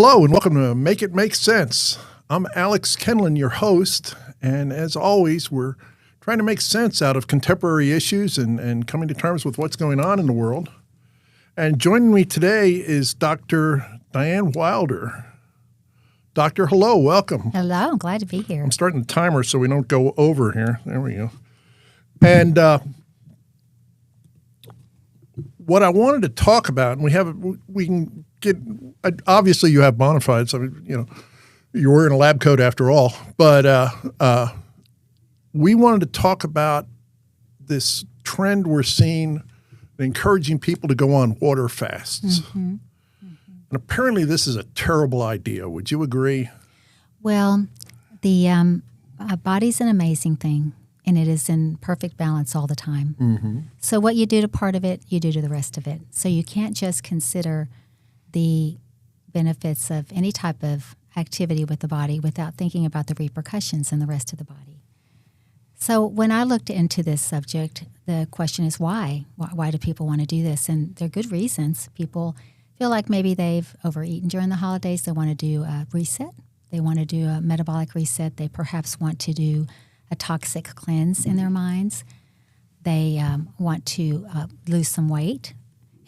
Hello and welcome to Make It Make Sense. I'm Alex Kenlin, your host, and as always, we're trying to make sense out of contemporary issues and coming to terms with what's going on in the world. And joining me today is Dr. Diane Wilder. Doctor, hello, welcome. Hello, I'm glad to be here. I'm starting the timer so we don't go over here. There we go. And what I wanted to talk about, and we can get, obviously you have bona fides. I mean, you're wearing a lab coat after all. But we wanted to talk about this trend we're seeing, encouraging people to go on water fasts. Mm-hmm. And apparently this is a terrible idea. Would you agree? Well, the body's an amazing thing, and it is in perfect balance all the time. Mm-hmm. So what you do to part of it, you do to the rest of it. So you can't just consider the benefits of any type of activity with the body without thinking about the repercussions in the rest of the body. So when I looked into this subject, the question is why? Why do people want to do this? And there are good reasons. People feel like maybe they've overeaten during the holidays. They want to do a reset. They want to do a metabolic reset. They perhaps want to do a toxic cleanse in their minds. They want to lose some weight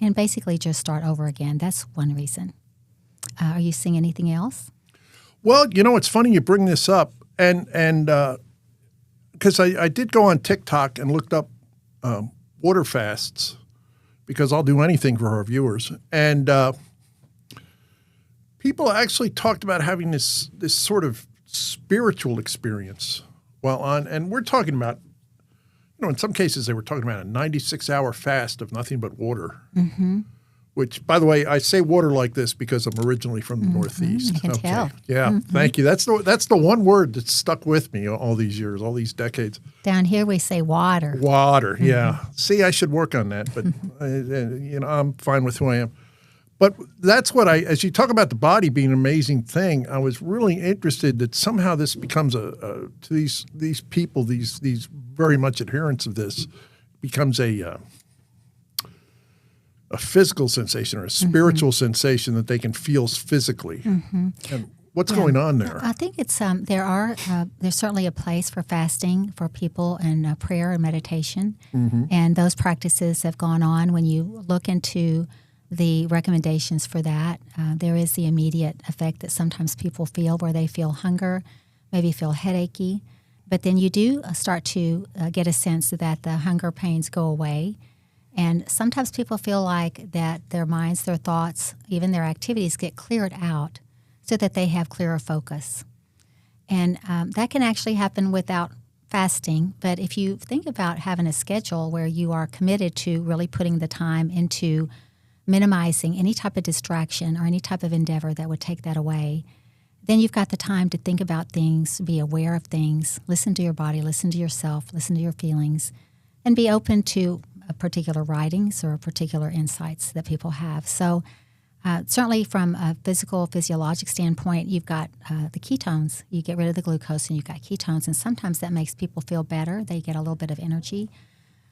and basically just start over again. That's one reason. Are you seeing anything else? Well, it's funny you bring this up, and because I did go on TikTok and looked up water fasts, because I'll do anything for our viewers. And people actually talked about having this sort of spiritual experience while on, and we're talking about, in some cases they were talking about a 96-hour fast of nothing but water. Mm-hmm. Which, by the way, I say water like this because I'm originally from the Northeast. I can tell. Yeah, Thank you. That's the one word that's stuck with me all these years, all these decades. Down here we say water. Water, yeah. See, I should work on that, but I'm fine with who I am. But that's what as you talk about the body being an amazing thing, I was really interested that somehow this becomes to these people, these very much adherents of this, becomes a physical sensation or a spiritual sensation that they can feel physically. Mm-hmm. And what's going on there? I think it's there's certainly a place for fasting for people and prayer and meditation, and those practices have gone on. When you look into the recommendations for that, there is the immediate effect that sometimes people feel where they feel hunger, maybe feel headachy, but then you do start to get a sense that the hunger pains go away. And sometimes people feel like that their minds, their thoughts, even their activities get cleared out so that they have clearer focus. And that can actually happen without fasting. But if you think about having a schedule where you are committed to really putting the time into minimizing any type of distraction or any type of endeavor that would take that away, then you've got the time to think about things, be aware of things, listen to your body, listen to yourself, listen to your feelings, and be open to particular writings or particular insights that people have. So certainly from a physiologic standpoint, you've got the ketones. You get rid of the glucose and you've got ketones, and sometimes that makes people feel better. They get a little bit of energy.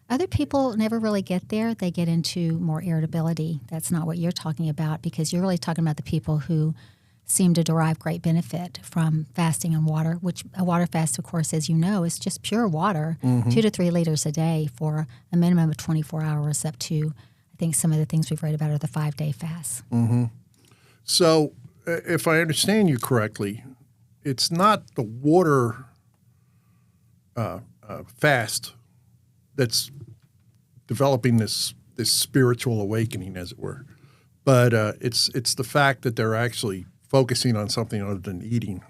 Other people never really get there. They get into more irritability. That's not what you're talking about, because you're really talking about the people who seem to derive great benefit from fasting on water, which a water fast, of course, as you know, is just pure water, 2 to 3 liters a day for a minimum of 24 hours up to, I think some of the things we've read about are the 5-day fasts. Mm-hmm. So if I understand you correctly, it's not the water fast that's developing this spiritual awakening, as it were, but it's the fact that they're actually focusing on something other than eating,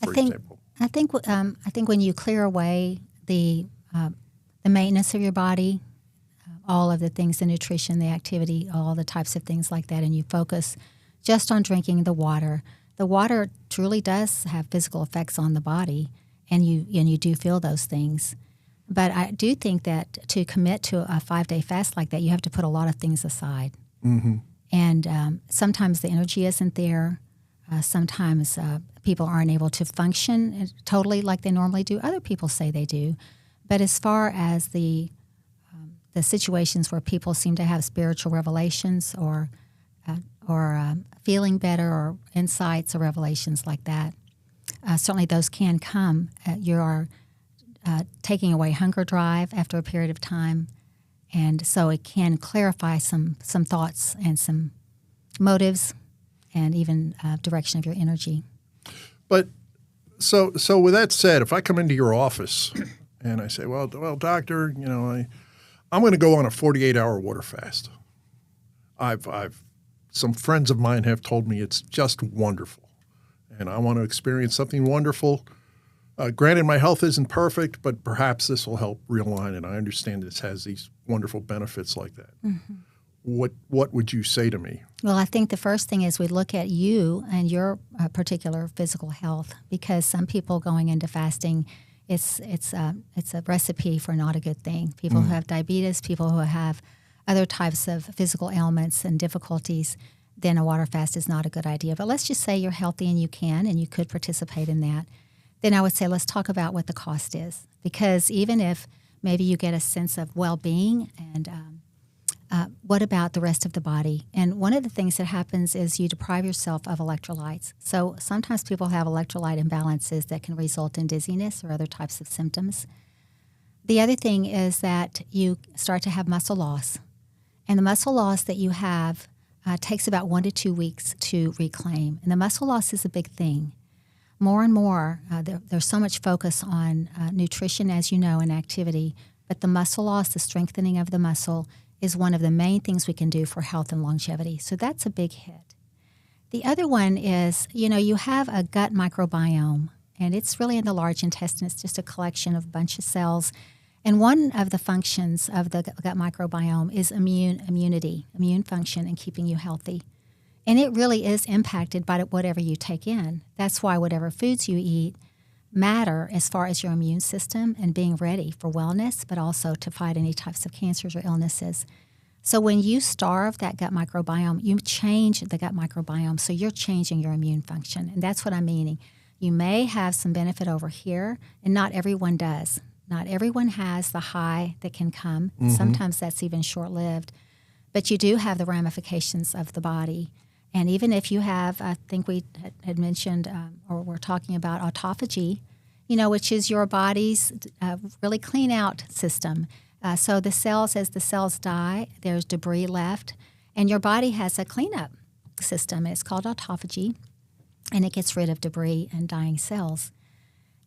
for example. I think when you clear away the maintenance of your body, all of the things, the nutrition, the activity, all the types of things like that, and you focus just on drinking the water truly does have physical effects on the body, and you do feel those things. But I do think that to commit to a 5-day fast like that, you have to put a lot of things aside. Mm-hmm. And sometimes the energy isn't there. Sometimes people aren't able to function totally like they normally do. Other people say they do. But as far as the situations where people seem to have spiritual revelations or feeling better or insights or revelations like that. Certainly those can come. You are taking away hunger drive after a period of time, and so it can clarify some thoughts and some motives and even direction of your energy. But so with that said, if I come into your office and I say, well, doctor, I'm going to go on a 48-hour water fast. I've some friends of mine have told me it's just wonderful, and I want to experience something wonderful. Granted, my health isn't perfect, but perhaps this will help realign it. I understand this has these wonderful benefits like that. Mm-hmm. What would you say to me? Well, I think the first thing is we look at you and your particular physical health, because some people going into fasting, it's a recipe for not a good thing. People who have diabetes, people who have other types of physical ailments and difficulties, then a water fast is not a good idea. But let's just say you're healthy and you could participate in that. Then I would say let's talk about what the cost is, because even if maybe you get a sense of well-being and what about the rest of the body? And one of the things that happens is you deprive yourself of electrolytes. So sometimes people have electrolyte imbalances that can result in dizziness or other types of symptoms. The other thing is that you start to have muscle loss. And the muscle loss that you have takes about 1 to 2 weeks to reclaim. And the muscle loss is a big thing. More and more, there's so much focus on nutrition, as you know, and activity. But the muscle loss, the strengthening of the muscle, is one of the main things we can do for health and longevity. So that's a big hit. The other one is, you have a gut microbiome, and it's really in the large intestine. It's just a collection of a bunch of cells. And one of the functions of the gut microbiome is immune function, and keeping you healthy. And it really is impacted by whatever you take in. That's why whatever foods you eat matter as far as your immune system and being ready for wellness, but also to fight any types of cancers or illnesses. So when you starve that gut microbiome, you change the gut microbiome, so you're changing your immune function. And that's what I'm meaning. You may have some benefit over here, and not everyone does. Not everyone has the high that can come. Mm-hmm. Sometimes that's even short-lived. But you do have the ramifications of the body. And even if you have, I think we had mentioned, or we're talking about autophagy, which is your body's really clean out system. So the cells, as the cells die, there's debris left, and your body has a cleanup system. It's called autophagy, and it gets rid of debris and dying cells.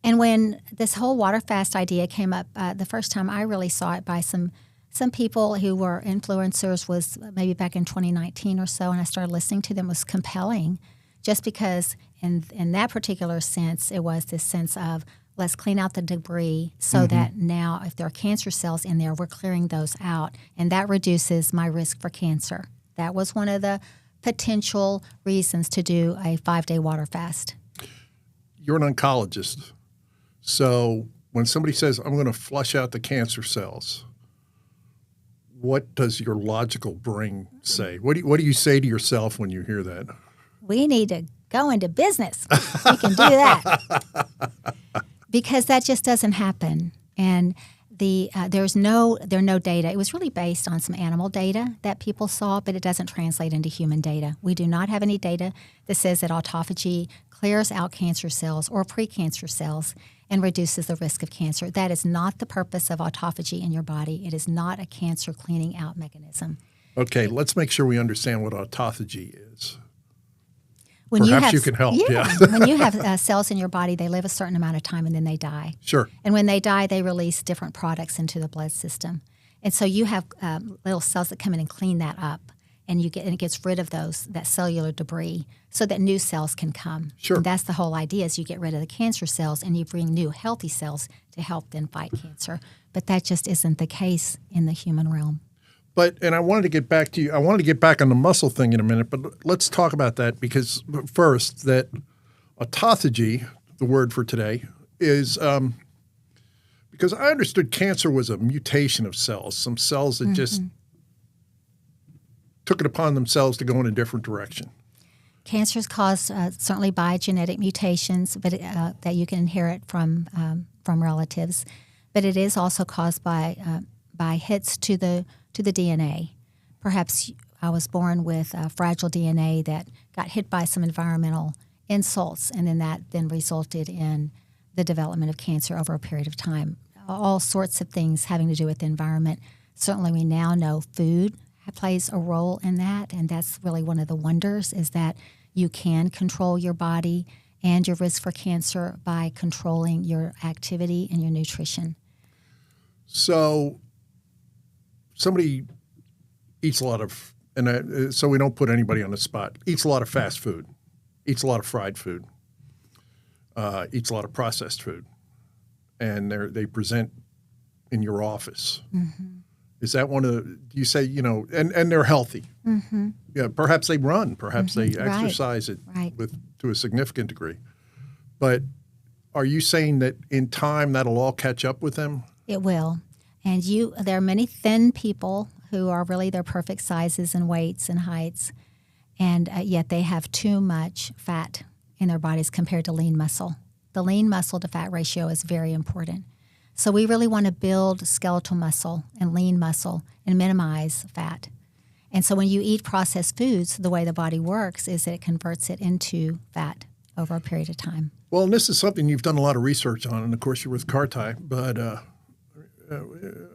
And when this whole water fast idea came up, the first time I really saw it by some people who were influencers was maybe back in 2019 or so, and I started listening to them. It was compelling just because in that particular sense, it was this sense of let's clean out the debris so that now if there are cancer cells in there, we're clearing those out, and that reduces my risk for cancer. That was one of the potential reasons to do a 5-day water fast. You're an oncologist, so when somebody says, I'm going to flush out the cancer cells, what does your logical brain say? What do you say to yourself when you hear that? We need to go into business. We can do that. Because that just doesn't happen. And there are no data. It was really based on some animal data that people saw, but it doesn't translate into human data. We do not have any data that says that autophagy clears out cancer cells or precancer cells and reduces the risk of cancer. That is not the purpose of autophagy in your body. It is not a cancer cleaning out mechanism. Okay, let's make sure we understand what autophagy is. Perhaps you can help. Yeah. When you have cells in your body, they live a certain amount of time and then they die. Sure. And when they die, they release different products into the blood system. And so you have little cells that come in and clean that up, and it gets rid of that cellular debris so that new cells can come. Sure. And that's the whole idea, is you get rid of the cancer cells and you bring new healthy cells to help then fight cancer. But that just isn't the case in the human realm. And I wanted to get back to you. I wanted to get back on the muscle thing in a minute, but let's talk about that because first, that autophagy, the word for today, is because I understood cancer was a mutation of cells, some cells that just took it upon themselves to go in a different direction. Cancer is caused certainly by genetic mutations, but that you can inherit from relatives, but it is also caused by hits to the DNA. Perhaps I was born with fragile DNA that got hit by some environmental insults, and then that then resulted in the development of cancer over a period of time. All sorts of things having to do with the environment. Certainly we now know food plays a role in that, and that's really one of the wonders, is that you can control your body and your risk for cancer by controlling your activity and your nutrition. So somebody eats a lot of, and so we don't put anybody on the spot, eats a lot of fast food, eats a lot of fried food, eats a lot of processed food, and they present in your office. Mm-hmm. Is that one of the, you say, and they're healthy. Mm-hmm. Yeah, perhaps they run, perhaps they exercise to a significant degree. But are you saying that in time that'll all catch up with them? It will. And there are many thin people who are really their perfect sizes and weights and heights, and yet they have too much fat in their bodies compared to lean muscle. The lean muscle to fat ratio is very important. So we really want to build skeletal muscle and lean muscle and minimize fat. And so when you eat processed foods, the way the body works is that it converts it into fat over a period of time. Well, and this is something you've done a lot of research on, and of course you're with KARK, but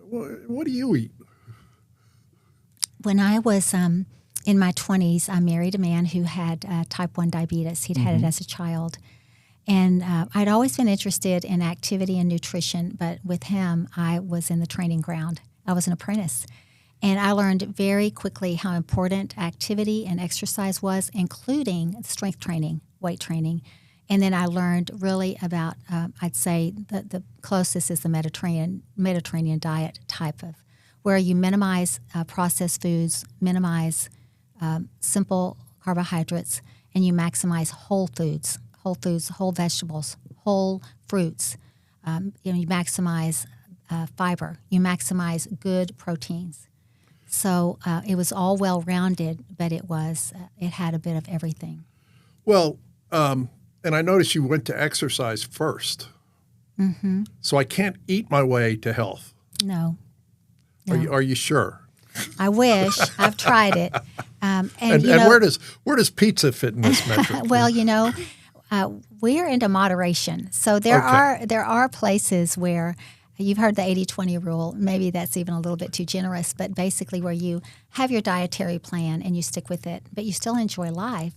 what do you eat? When I was in my 20s, I married a man who had type 1 diabetes. He'd had it as a child. And I'd always been interested in activity and nutrition, but with him, I was in the training ground. I was an apprentice. And I learned very quickly how important activity and exercise was, including strength training, weight training. And then I learned really about, I'd say, the closest is the Mediterranean diet type of, where you minimize processed foods, minimize simple carbohydrates, and you maximize whole foods, whole vegetables, whole fruits. You maximize fiber. You maximize good proteins. So it was all well-rounded, but it had a bit of everything. Well, and I noticed you went to exercise first. Mm-hmm. So I can't eat my way to health. No. Are you sure? I wish. I've tried it. And where does pizza fit in this metric? Well, we're into moderation. So there are places where you've heard the 80-20 rule. Maybe that's even a little bit too generous, but basically where you have your dietary plan and you stick with it, but you still enjoy life.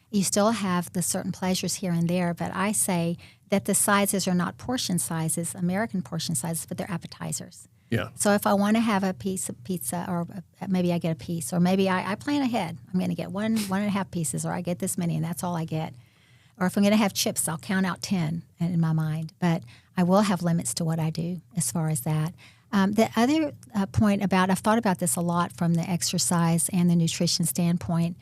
You still have the certain pleasures here and there, but I say that the sizes are not portion sizes, American portion sizes, but they're appetizers. Yeah. So if I want to have a piece of pizza, or maybe I get a piece, or maybe I plan ahead. I'm going to get one and a half pieces, or I get this many, and that's all I get. Or if I'm going to have chips, I'll count out 10 in my mind. But I will have limits to what I do as far as that. The other point I've thought about this a lot from the exercise and the nutrition standpoint,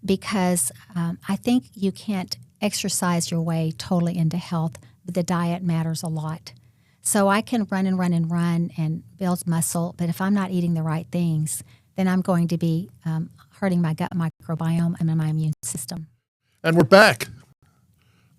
because I think you can't exercise your way totally into health, but the diet matters a lot. So I can run and build muscle, but if I'm not eating the right things, then I'm going to be hurting my gut microbiome and my immune system. And we're back.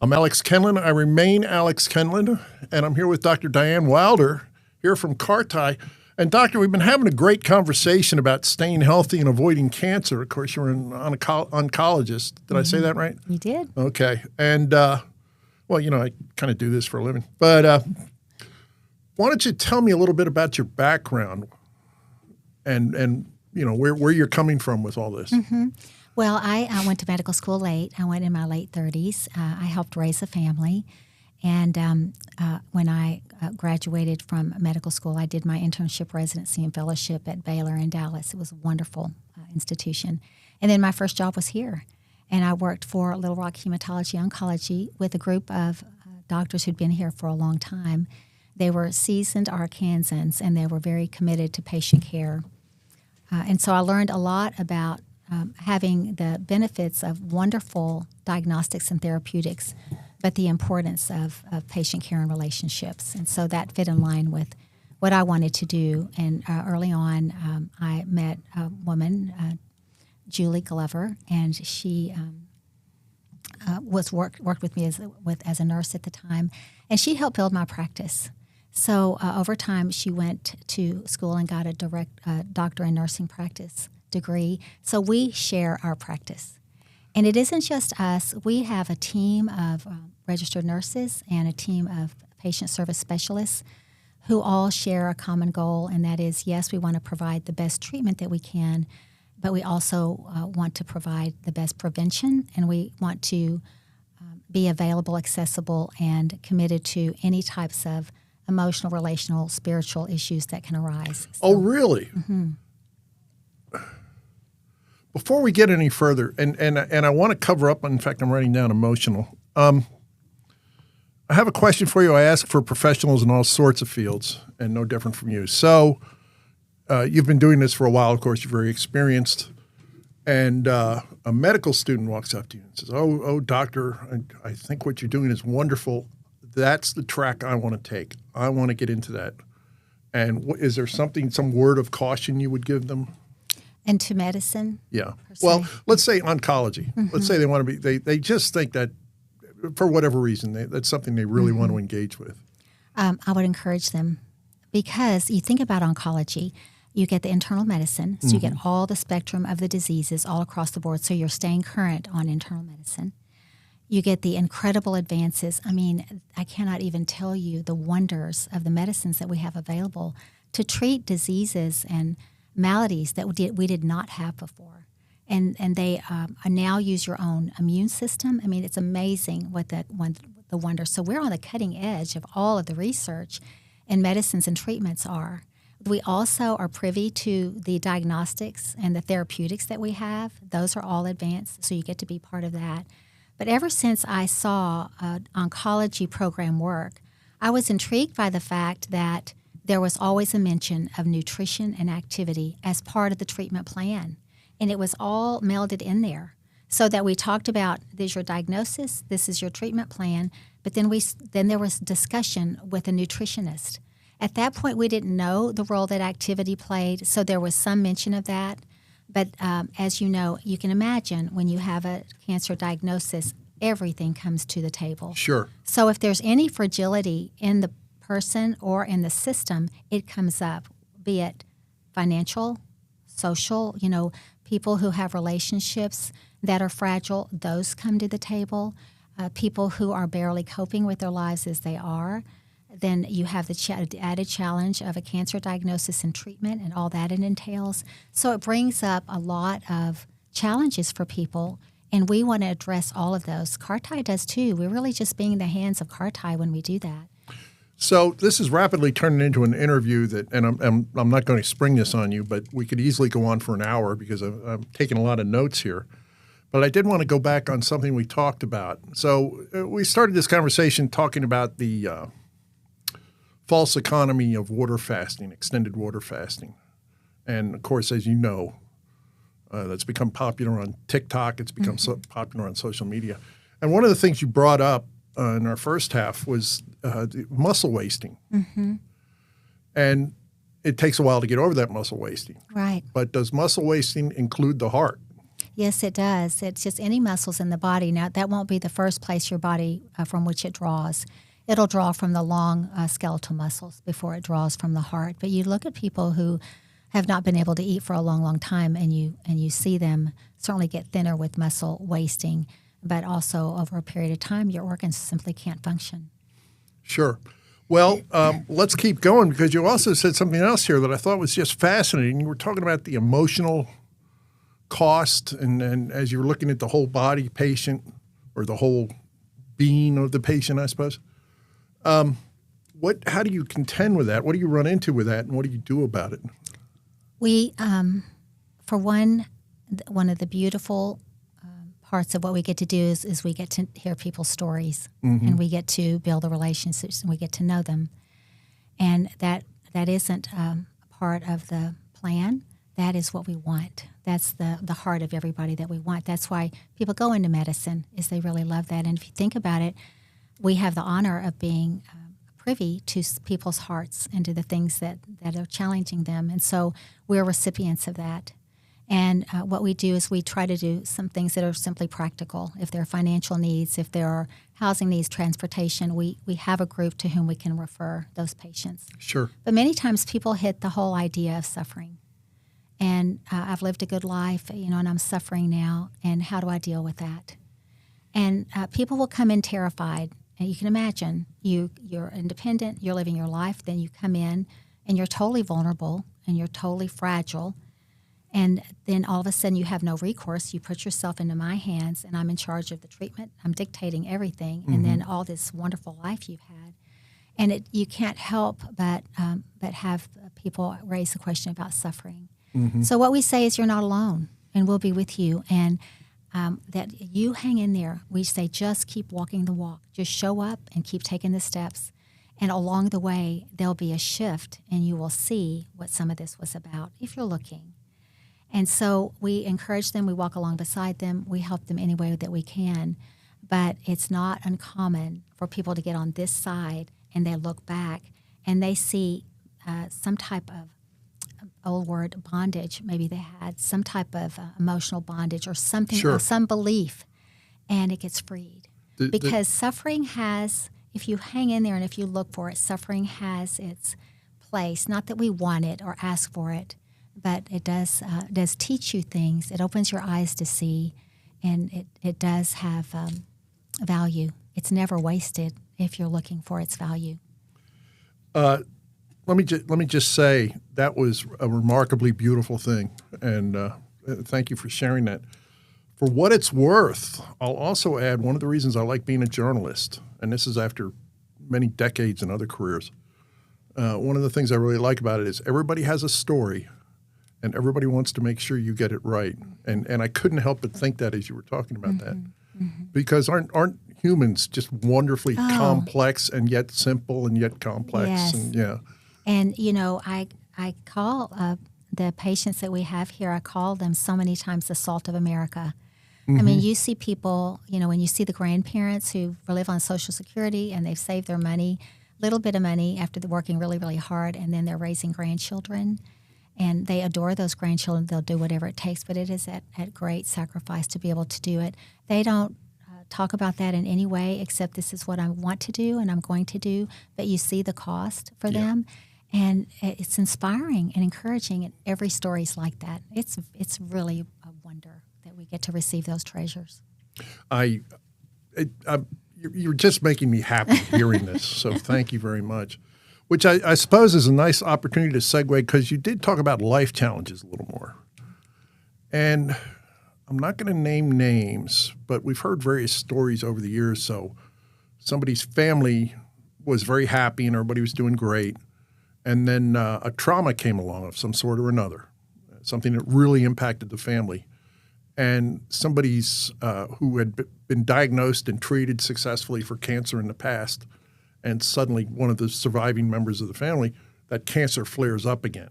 I'm Alex Kenlin. I remain Alex Kenlin, and I'm here with Dr. Diane Wilder, here from KARK. And Doctor, we've been having a great conversation about staying healthy and avoiding cancer. Of course, you're an oncologist. Did I say that right? You did. Okay. And, I kind of do this for a living. But why don't you tell me a little bit about your background and where you're coming from with all this? Mm-hmm. Well, I went to medical school late. I went in my late 30s. I helped raise a family. And when I graduated from medical school, I did my internship, residency, and fellowship at Baylor in Dallas. It was a wonderful institution. And then my first job was here. And I worked for Little Rock Hematology Oncology with a group of doctors who'd been here for a long time. They were seasoned Arkansans, and they were very committed to patient care. And so I learned a lot about having the benefits of wonderful diagnostics and therapeutics, but the importance of patient care and relationships. And so that fit in line with what I wanted to do. And early on, I met a woman, Julie Glover, and she worked with me as a nurse at the time, and she helped build my practice. So over time, she went to school and got a direct doctor in nursing practice degree. So we share our practice. And it isn't just us. We have a team of registered nurses and a team of patient service specialists who all share a common goal, and that is, yes, we want to provide the best treatment that we can, but we also want to provide the best prevention, and we want to be available, accessible, and committed to any types of emotional, relational, spiritual issues that can arise. So, oh, really? Mm-hmm. Before we get any further, and I want to cover up, in fact, I'm writing down emotional. I have a question for you. I ask for professionals in all sorts of fields, and no different from you. So you've been doing this for a while. Of course, you're very experienced. And a medical student walks up to you and says, oh, doctor, I think what you're doing is wonderful. That's the track I want to take. I want to get into that. And is there some word of caution you would give them? Into medicine? Yeah. Well, let's say oncology. Mm-hmm. Let's say they want to be, they just think that for whatever reason, that's something they really want to engage with. I would encourage them, because you think about oncology, you get the internal medicine, so you get all the spectrum of the diseases all across the board, so you're staying current on internal medicine. You get the incredible advances. I mean, I cannot even tell you the wonders of the medicines that we have available to treat diseases and maladies that we did not have before. And they now use your own immune system. I mean, it's amazing what the wonder. So we're on the cutting edge of all of the research and medicines and treatments are. We also are privy to the diagnostics and the therapeutics that we have. Those are all advanced, so you get to be part of that. But ever since I saw an oncology program work, I was intrigued by the fact that there was always a mention of nutrition and activity as part of the treatment plan. And it was all melded in there, so that we talked about, this is your diagnosis, this is your treatment plan, but then there was discussion with a nutritionist. At that point, we didn't know the role that activity played, so there was some mention of that. But as you know, you can imagine when you have a cancer diagnosis, everything comes to the table. Sure. So if there's any fragility in the person or in the system, it comes up, be it financial, social, people who have relationships that are fragile, those come to the table. People who are barely coping with their lives as they are. Then you have the added challenge of a cancer diagnosis and treatment and all that it entails. So it brings up a lot of challenges for people, and we want to address all of those. KARK does too. We're really just being in the hands of KARK when we do that. So this is rapidly turning into an interview that, and I'm not going to spring this on you, but we could easily go on for an hour because I'm taking a lot of notes here. But I did want to go back on something we talked about. So we started this conversation talking about the false economy of water fasting, extended water fasting. And, of course, as you know, that's become popular on TikTok. It's become so popular on social media. And one of the things you brought up in our first half was the muscle wasting. Mm-hmm. And it takes a while to get over that muscle wasting. Right. But does muscle wasting include the heart? Yes, it does. It's just any muscles in the body. Now, that won't be the first place your body from which it draws. It'll draw from the long skeletal muscles before it draws from the heart. But you look at people who have not been able to eat for a long, long time, and you see them certainly get thinner with muscle wasting, but also over a period of time, your organs simply can't function. Sure. Well, let's keep going, because you also said something else here that I thought was just fascinating. You were talking about the emotional cost, and as you were looking at the whole body patient, or the whole being of the patient, I suppose. How do you contend with that? What do you run into with that, and what do you do about it? We, for one of the beautiful parts of what we get to do is we get to hear people's stories, and we get to build the relationships, and we get to know them. And that isn't a part of the plan. That is what we want. That's the heart of everybody that we want. That's why people go into medicine, is they really love that. And if you think about it, we have the honor of being privy to people's hearts and to the things that are challenging them. And so we're recipients of that. And what we do is we try to do some things that are simply practical. If there are financial needs, if there are housing needs, transportation, we have a group to whom we can refer those patients. Sure. But many times people hit the whole idea of suffering. and I've lived a good life, and I'm suffering now, and how do I deal with that? And people will come in terrified. And you can imagine, you're independent, you're living your life, then you come in, and you're totally vulnerable, and you're totally fragile, and then all of a sudden you have no recourse. You put yourself into my hands, and I'm in charge of the treatment. I'm dictating everything, and then all this wonderful life you've had. And you can't help but have people raise the question about suffering. So what we say is, you're not alone, and we'll be with you. And that you hang in there. We say, just keep walking the walk. Just show up and keep taking the steps. And along the way, there'll be a shift, and you will see what some of this was about if you're looking. And so we encourage them. We walk along beside them. We help them any way that we can. But it's not uncommon for people to get on this side, and they look back, and they see some type of old word, bondage. Maybe they had some type of emotional bondage or something, or some belief, and it gets freed. Because suffering has, if you hang in there and if you look for it, suffering has its place. Not that we want it or ask for it, but it does teach you things. It opens your eyes to see, and it does have value. It's never wasted if you're looking for its value. Let me just say that was a remarkably beautiful thing, and thank you for sharing that. For what it's worth, I'll also add one of the reasons I like being a journalist, and this is after many decades in other careers. One of the things I really like about it is everybody has a story, and everybody wants to make sure you get it right. And I couldn't help but think that as you were talking about that, because aren't humans just wonderfully complex and yet simple and yet complex? Yes. And And, I call the patients that we have here, I call them so many times the salt of America. I mean, you see people, when you see the grandparents who live on Social Security and they've saved their money, little bit of money after they're working really, really hard, and then they're raising grandchildren, and they adore those grandchildren. They'll do whatever it takes, but it is at great sacrifice to be able to do it. They don't talk about that in any way except this is what I want to do and I'm going to do, but you see the cost for them. And it's inspiring and encouraging, and every story is like that. It's really a wonder that we get to receive those treasures. You're just making me happy hearing this, so thank you very much. Which I suppose is a nice opportunity to segue, because you did talk about life challenges a little more. And I'm not going to name names, but we've heard various stories over the years. So somebody's family was very happy and everybody was doing great. And then a trauma came along of some sort or another, something that really impacted the family. And somebody's who had been diagnosed and treated successfully for cancer in the past, and suddenly one of the surviving members of the family, that cancer flares up again,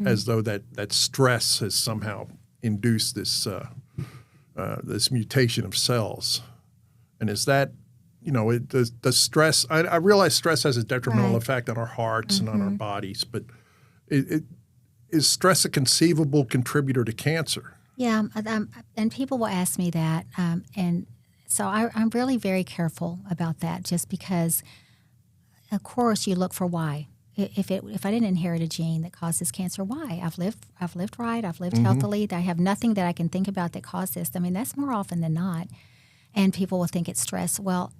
as though that stress has somehow induced this this mutation of cells. And is that, does stress, I realize stress has a detrimental effect on our hearts and on our bodies, but is stress a conceivable contributor to cancer? Yeah, and people will ask me that, and so I'm really very careful about that, just because, of course, you look for why. If I didn't inherit a gene that causes cancer, why? I've lived right, I've lived healthily, I have nothing that I can think about that caused this. I mean, that's more often than not, and people will think it's stress. Well,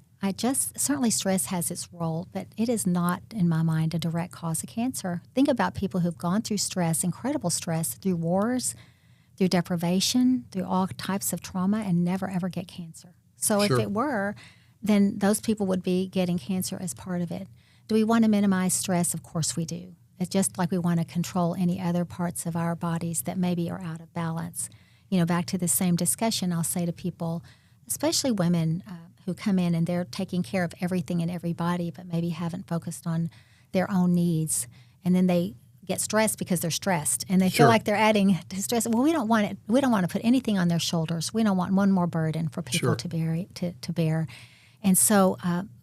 certainly stress has its role, but it is not, in my mind, a direct cause of cancer. Think about people who've gone through stress, incredible stress, through wars, through deprivation, through all types of trauma, and never, ever get cancer. So if it were, then those people would be getting cancer as part of it. Do we want to minimize stress? Of course we do. It's just like we want to control any other parts of our bodies that maybe are out of balance. Back to the same discussion, I'll say to people, especially women who come in and they're taking care of everything and everybody, but maybe haven't focused on their own needs. And then they get stressed because they're stressed, and they feel like they're adding to stress. Well, we don't want it. We don't want to put anything on their shoulders. We don't want one more burden for people to bear. And so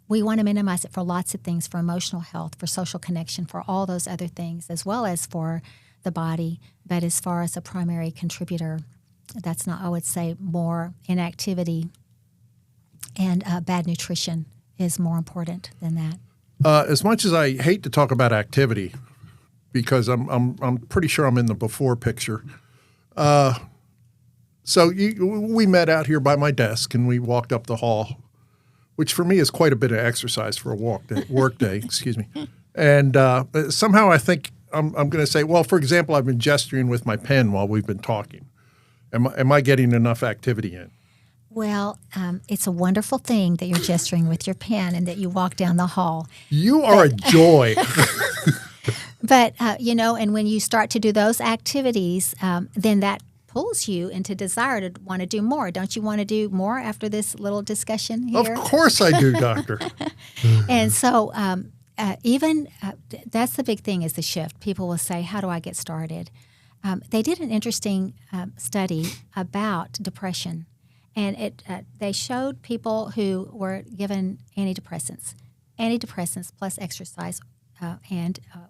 we want to minimize it for lots of things, for emotional health, for social connection, for all those other things, as well as for the body. But as far as a primary contributor, that's not, I would say, more inactivity and bad nutrition is more important than that. As much as I hate to talk about activity, because I'm pretty sure I'm in the before picture, So we met out here by my desk, and we walked up the hall, which for me is quite a bit of exercise for a work day. Excuse me. And somehow I think I'm going to say, well, for example, I've been gesturing with my pen while we've been talking. Am I getting enough activity in? Well, it's a wonderful thing that you're gesturing with your pen and that you walk down the hall. You are a joy. But, and when you start to do those activities, then that pulls you into desire to want to do more. Don't you want to do more after this little discussion here? Of course I do, Doctor. And so that's the big thing is the shift. People will say, how do I get started? They did an interesting study about depression. And they showed people who were given antidepressants plus exercise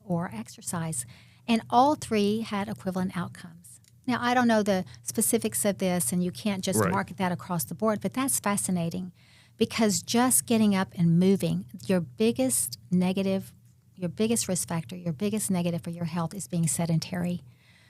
or exercise, and all three had equivalent outcomes. Now, I don't know the specifics of this, and you can't just market that across the board, but that's fascinating because just getting up and moving, your biggest risk factor, your biggest negative for your health is being sedentary.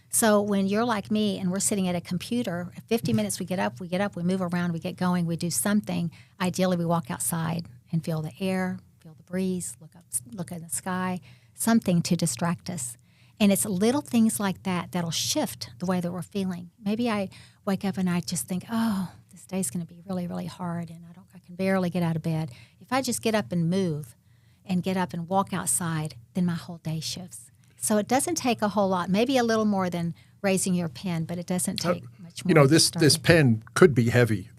So when you're like me and we're sitting at a computer, 50 minutes we get up, we move around, we get going, we do something. Ideally, we walk outside and feel the air, feel the breeze, look at the sky, something to distract us. And it's little things like that that'll shift the way that we're feeling. Maybe I wake up and I just think, oh, this day's going to be really, really hard, and I can barely get out of bed. If I just get up and move and get up and walk outside, then my whole day shifts. So it doesn't take a whole lot, maybe a little more than raising your pen, but it doesn't take much more. This pen could be heavy.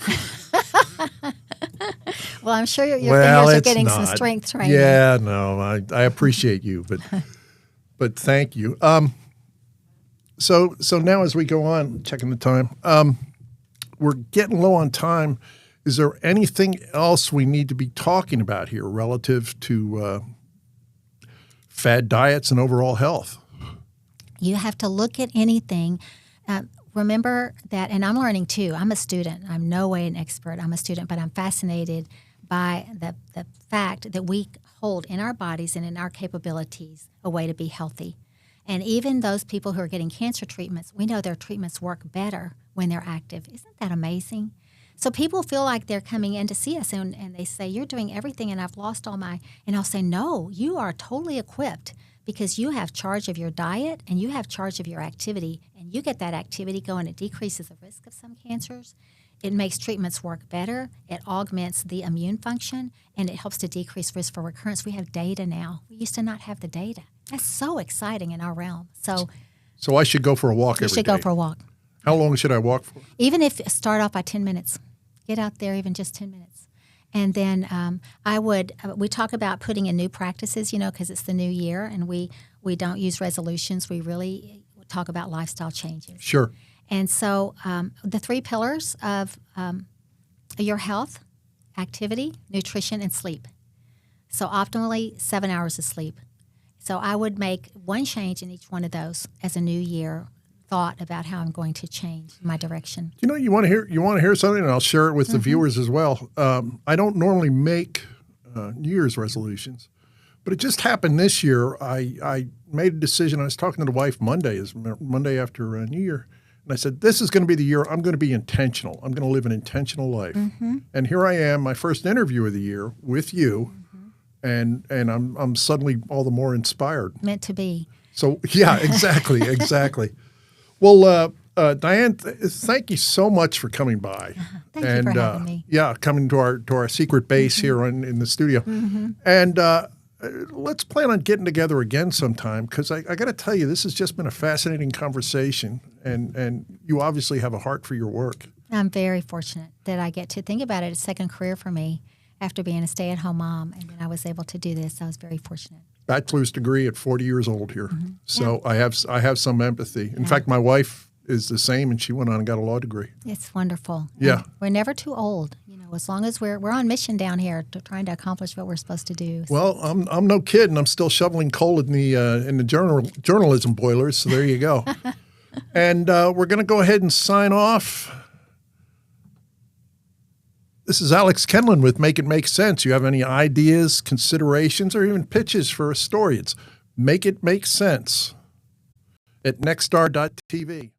Well, I'm sure your fingers are getting some strength training. Yeah, no, I appreciate you, but thank you. So now as we go on, checking the time, we're getting low on time. Is there anything else we need to be talking about here relative to fad diets and overall health? You have to look at anything. Remember that, and I'm learning too. I'm a student. I'm no way an expert. I'm a student, but I'm fascinated by the fact that we hold in our bodies and in our capabilities a way to be healthy. And even those people who are getting cancer treatments, we know their treatments work better when they're active. Isn't that amazing? So people feel like they're coming in to see us and they say, you're doing everything and I've lost all my, and I'll say, no, you are totally equipped because you have charge of your diet and you have charge of your activity, and you get that activity going. It decreases the risk of some cancers. It makes treatments work better. It augments the immune function, and it helps to decrease risk for recurrence. We have data now. We used to not have the data. That's so exciting in our realm. So I should go for a walk every day. You should go for a walk. How long should I walk for? Even if start off by 10 minutes. Get out there even just 10 minutes. And then we talk about putting in new practices, because it's the new year, and we don't use resolutions. We really talk about lifestyle changes. Sure. And so the 3 pillars of your health, activity, nutrition, and sleep. So optimally 7 hours of sleep. So I would make one change in each one of those as a new year thought about how I'm going to change my direction. You want to hear something, and I'll share it with the viewers as well. I don't normally make New Year's resolutions, but it just happened this year. I made a decision. I was talking to the wife Monday after New Year, and I said, this is going to be the year I'm going to be intentional. I'm going to live an intentional life. Mm-hmm. And here I am, my first interview of the year with you, and I'm suddenly all the more inspired. Meant to be. So yeah, exactly. Well, Diane, thank you so much for coming by. Thank you for having me. Yeah, coming to our secret base here in the studio. Mm-hmm. And let's plan on getting together again sometime, because I got to tell you, this has just been a fascinating conversation, and you obviously have a heart for your work. I'm very fortunate that I get to think about it. It's a second career for me after being a stay-at-home mom, and then I was able to do this. I was very fortunate. Bachelor's degree at 40 years old here. Mm-hmm. So yeah. I have some empathy. In fact, my wife is the same, and she went on and got a law degree. It's wonderful. Yeah. And we're never too old, as long as we're on mission down here trying to accomplish what we're supposed to do. So. Well, I'm no kid, and I'm still shoveling coal in the journalism boilers, so there you go. And we're going to go ahead and sign off. This is Alex Kenlin with Make It Make Sense. You have any ideas, considerations, or even pitches for a story? It's Make It Make Sense at nextstar.tv.